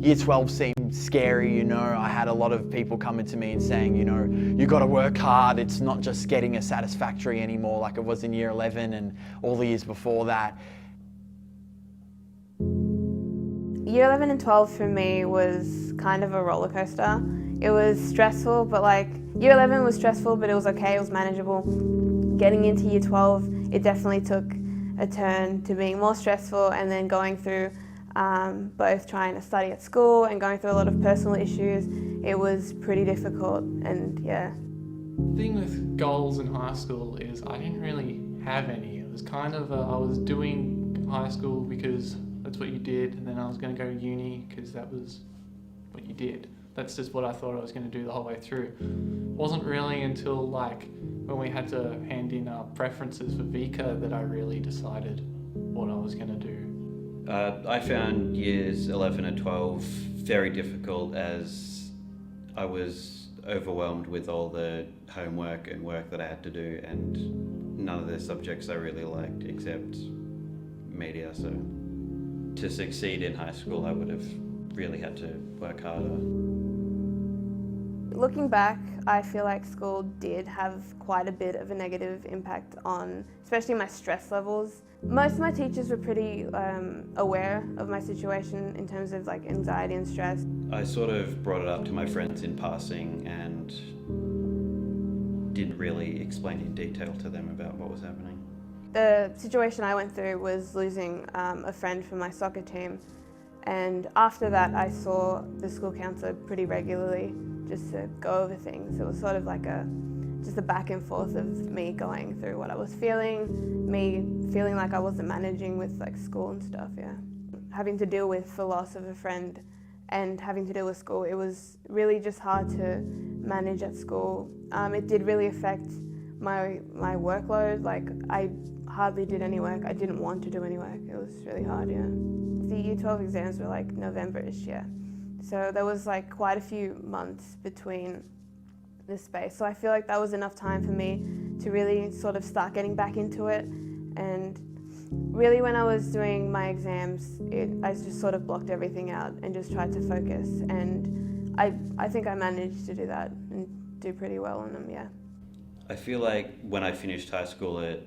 Year 12 seemed scary, you know. I had a lot of people coming to me and saying, you know, you got to work hard. It's not just getting a satisfactory anymore like it was in year 11 and all the years before that. Year 11 and 12 for me was kind of a roller coaster. It was stressful, but like year 11 was stressful, but it was okay, it was manageable. Getting into year 12, it definitely took a turn to being more stressful, and then going through both trying to study at school and going through a lot of personal issues. It was pretty difficult, and yeah. The thing with goals in high school is I didn't really have any. It was kind of, I was doing high school because that's what you did, and then I was going to go to uni because that was what you did. That's just what I thought I was going to do the whole way through. It wasn't really until like when we had to hand in our preferences for VICA that I really decided what I was going to do. I found years 11 and 12 very difficult as I was overwhelmed with all the homework and work that I had to do, and none of the subjects I really liked except media. So to succeed in high school, I would have really had to work harder. Looking back, I feel like school did have quite a bit of a negative impact on, especially my stress levels. Most of my teachers were pretty aware of my situation in terms of like anxiety and stress. I sort of brought it up to my friends in passing and didn't really explain in detail to them about what was happening. The situation I went through was losing a friend from my soccer team, and after that I saw the school counsellor pretty regularly just to go over things. It was sort of like just a back and forth of me going through what I was feeling, me feeling like I wasn't managing with like school and stuff, yeah. Having to deal with the loss of a friend and having to deal with school, it was really just hard to manage at school. It did really affect my workload. Like I hardly did any work. I didn't want to do any work. It was really hard, yeah. The year 12 exams were like November-ish, yeah. So there was like quite a few months between the space. So I feel like that was enough time for me to really sort of start getting back into it. And really when I was doing my exams, I just sort of blocked everything out and just tried to focus. And I think I managed to do that and do pretty well on them, yeah. I feel like when I finished high school, it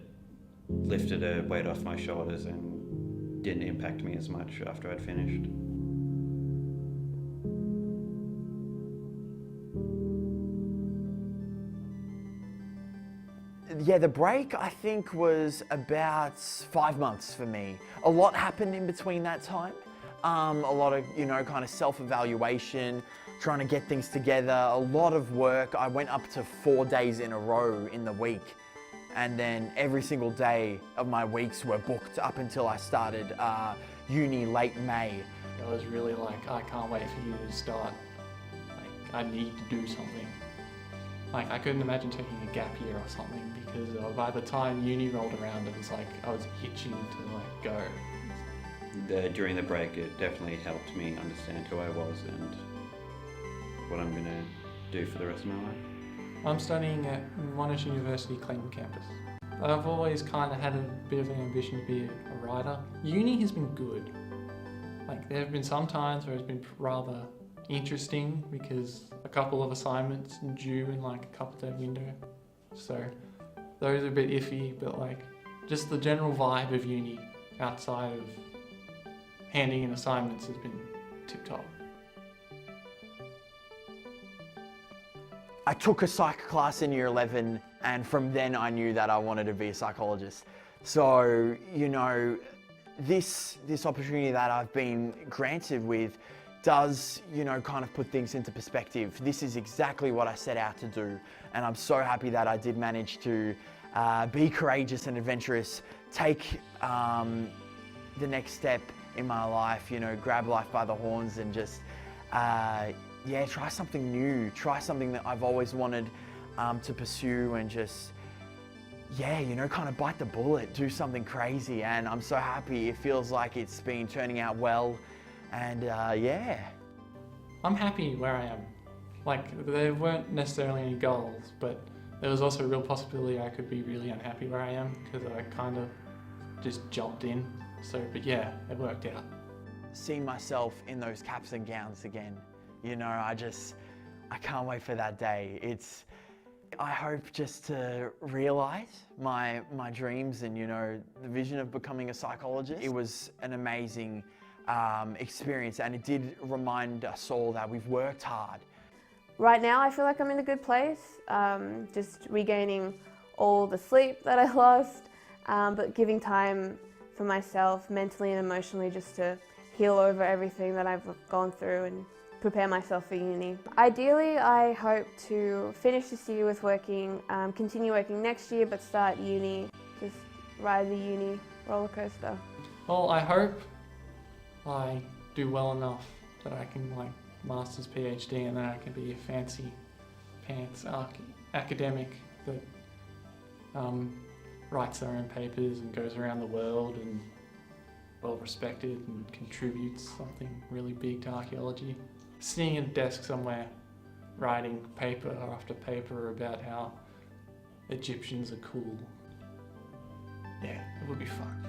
lifted a weight off my shoulders and didn't impact me as much after I'd finished. Yeah, the break I think was about 5 months for me. A lot happened in between that time. A lot of, you know, kind of self-evaluation, trying to get things together, a lot of work. I went up to 4 days in a row in the week, and then every single day of my weeks were booked up until I started uni late May. I was really like, I can't wait for you to start. Like, I need to do something. Like, I couldn't imagine taking a gap year or something, because by the time uni rolled around, it was like I was itching to like go. During the break, it definitely helped me understand who I was and what I'm going to do for the rest of my life. I'm studying at Monash University, Clayton campus. I've always kind of had a bit of an ambition to be a writer. Uni has been good. Like, there have been some times where it's been rather interesting because a couple of assignments due in like a couple day window. So those are a bit iffy, but like just the general vibe of uni outside of handing in assignments has been tip top. I took a psych class in year 11, and from then I knew that I wanted to be a psychologist. So, you know, this opportunity that I've been granted with does, you know, kind of put things into perspective. This is exactly what I set out to do, and I'm so happy that I did manage to be courageous and adventurous, take the next step in my life, you know, grab life by the horns and just, yeah, try something new, try something that I've always wanted to pursue, and just, yeah, you know, kind of bite the bullet, do something crazy. And I'm so happy. It feels like it's been turning out well. And yeah. I'm happy where I am. Like, there weren't necessarily any goals, but there was also a real possibility I could be really unhappy where I am because I kind of just jumped in. So, but yeah, it worked out. see myself in those caps and gowns again. You know, I can't wait for that day. I hope just to realize my dreams and, you know, the vision of becoming a psychologist. It was an amazing experience, and it did remind us all that we've worked hard. Right now I feel like I'm in a good place, just regaining all the sleep that I lost, but giving time for myself mentally and emotionally just to heal over everything that I've gone through and prepare myself for uni. Ideally, I hope to finish this year with working, continue working next year, but start uni, just ride the uni roller coaster. Well, I hope I do well enough that I can like master's PhD and then I can be a fancy pants academic that writes their own papers and goes around the world and well respected and contributes something really big to archaeology. Sitting at a desk somewhere writing paper after paper about how Egyptians are cool. Yeah, it would be fun.